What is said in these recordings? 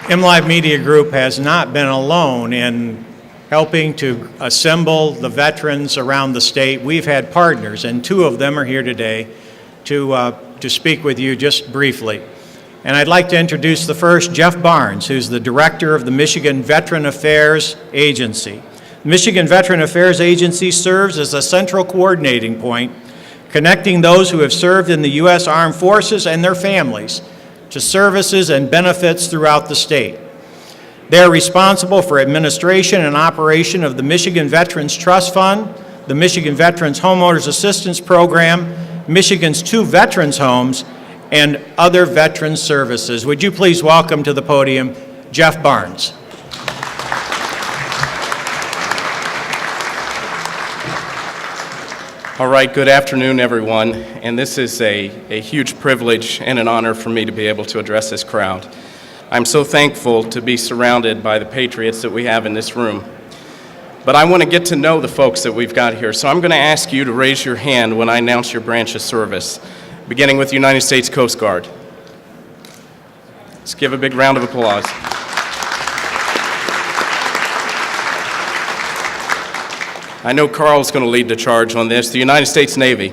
MLive Media Group has not been alone in helping to assemble the veterans around the state. We've had partners, and two of them are here today to speak with you just briefly. And I'd like to introduce the first, Jeff Barnes, who's the director of the Michigan Veteran Affairs Agency. The Michigan Veteran Affairs Agency serves as a central coordinating point, connecting those who have served in the U.S. Armed Forces and their families to services and benefits throughout the state. They are responsible for administration and operation of the Michigan Veterans Trust Fund, the Michigan Veterans Homeowners Assistance Program, Michigan's 2 veterans homes, and other veterans services. Would you please welcome to the podium Jeff Barnes. All right, good afternoon, everyone. And this is a huge privilege and an honor for me to be able to address this crowd. I'm so thankful to be surrounded by the patriots that we have in this room. But I want to get to know the folks that we've got here. So I'm going to ask you to raise your hand when I announce your branch of service, beginning with the United States Coast Guard. Let's give a big round of applause. I know Carl's going to lead the charge on this. The United States Navy.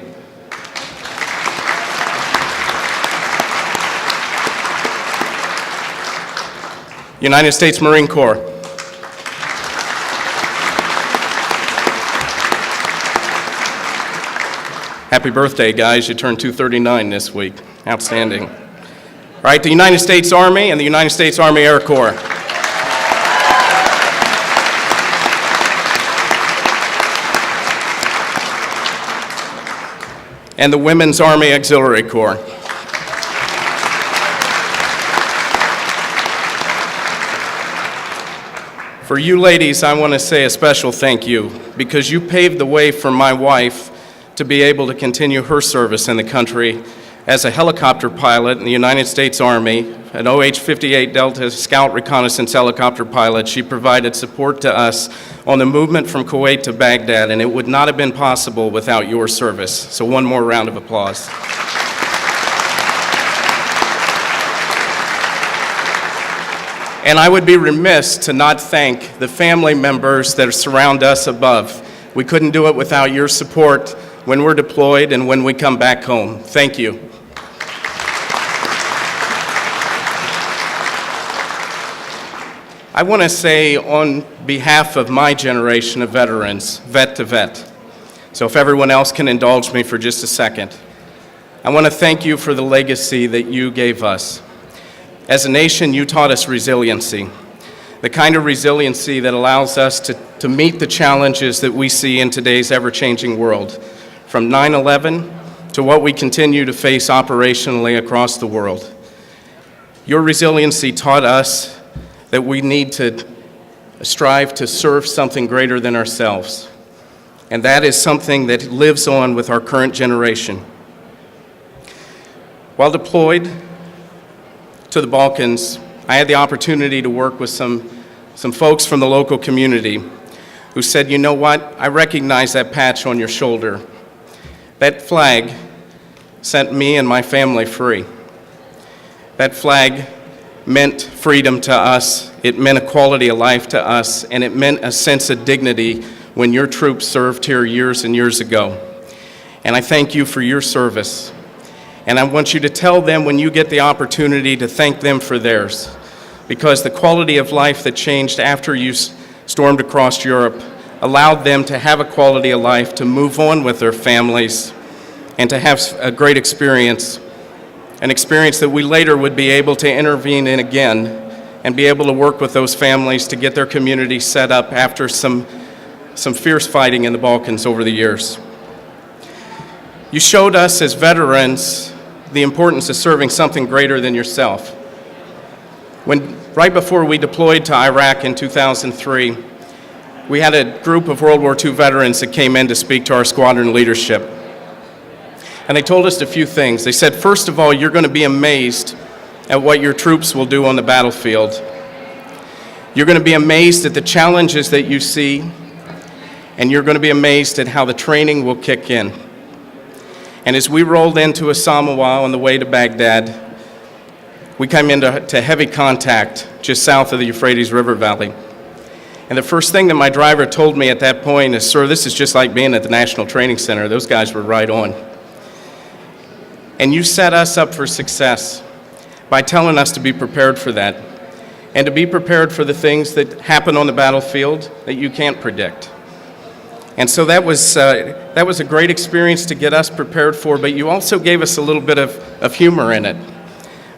United States Marine Corps. Happy birthday, guys. You turned 239 this week. Outstanding. All right, the United States Army and the United States Army Air Corps. And the Women's Army Auxiliary Corps. For you ladies, I want to say a special thank you because you paved the way for my wife to be able to continue her service in the country as a helicopter pilot in the United States Army, an OH-58 Delta Scout Reconnaissance helicopter pilot. She provided support to us on the movement from Kuwait to Baghdad, and it would not have been possible without your service. So one more round of applause. And I would be remiss to not thank the family members that surround us above. We couldn't do it without your support when we're deployed and when we come back home. Thank you. I want to say on behalf of my generation of veterans, vet to vet, so if everyone else can indulge me for just a second, I want to thank you for the legacy that you gave us. As a nation, you taught us resiliency, the kind of resiliency that allows us to meet the challenges that we see in today's ever-changing world, from 9/11 to what we continue to face operationally across the world. Your resiliency taught us that we need to strive to serve something greater than ourselves, and that is something that lives on with our current generation. While deployed to the Balkans, I had the opportunity to work with some folks from the local community who said, you know what, I recognize that patch on your shoulder. That flag set me and my family free. That flag meant freedom to us, it meant a quality of life to us, and it meant a sense of dignity when your troops served here years and years ago. And I thank you for your service. And I want you to tell them when you get the opportunity to thank them for theirs, because the quality of life that changed after you stormed across Europe allowed them to have a quality of life, to move on with their families, and to have a great experience, an experience that we later would be able to intervene in again and be able to work with those families to get their community set up after some fierce fighting in the Balkans over the years. You showed us as veterans the importance of serving something greater than yourself. Right before we deployed to Iraq in 2003, we had a group of World War II veterans that came in to speak to our squadron leadership. And they told us a few things. They said, first of all, you're going to be amazed at what your troops will do on the battlefield. You're going to be amazed at the challenges that you see, and you're going to be amazed at how the training will kick in. And as we rolled into Asamawa on the way to Baghdad, we came into heavy contact just south of the Euphrates River Valley. And the first thing that my driver told me at that point is, "Sir, this is just like being at the National Training Center. Those guys were right on." And you set us up for success by telling us to be prepared for that, and to be prepared for the things that happen on the battlefield that you can't predict. And so that was a great experience to get us prepared for, but you also gave us a little bit of humor in it.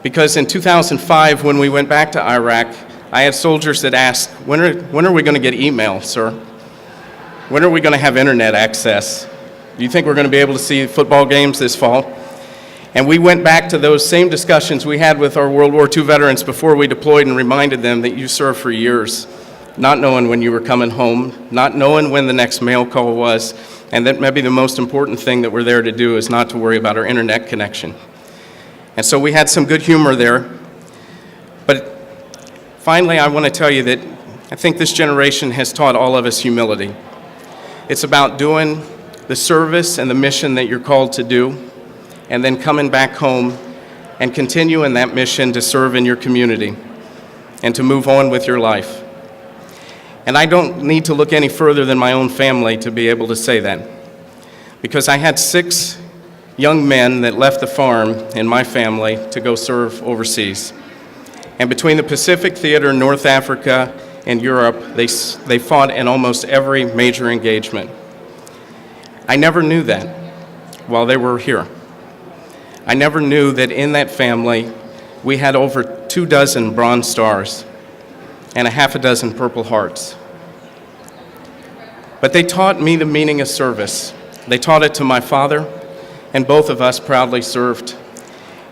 Because in 2005, when we went back to Iraq, I had soldiers that asked, when are we going to get email, sir? When are we going to have internet access? Do you think we're going to be able to see football games this fall? And we went back to those same discussions we had with our World War II veterans before we deployed and reminded them that you served for years, not knowing when you were coming home, not knowing when the next mail call was, and that maybe the most important thing that we're there to do is not to worry about our internet connection. And so we had some good humor there. But finally, I want to tell you that I think this generation has taught all of us humility. It's about doing the service and the mission that you're called to do, and then coming back home and continuing that mission to serve in your community and to move on with your life. And I don't need to look any further than my own family to be able to say that, because I had 6 young men that left the farm in my family to go serve overseas. And between the Pacific Theater, North Africa, and Europe, they fought in almost every major engagement. I never knew that while they were here. I never knew that in that family we had over 24 Bronze Stars and a half a dozen Purple Hearts. But they taught me the meaning of service. They taught it to my father, and both of us proudly served.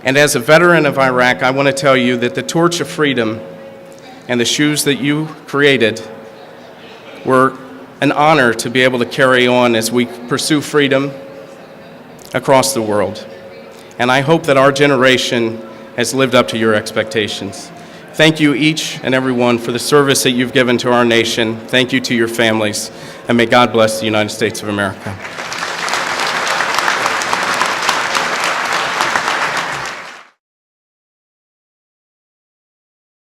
And as a veteran of Iraq, I want to tell you that the torch of freedom and the shoes that you created were an honor to be able to carry on as we pursue freedom across the world. And I hope that our generation has lived up to your expectations. Thank you each and every one for the service that you've given to our nation. Thank you to your families, and may God bless the United States of America.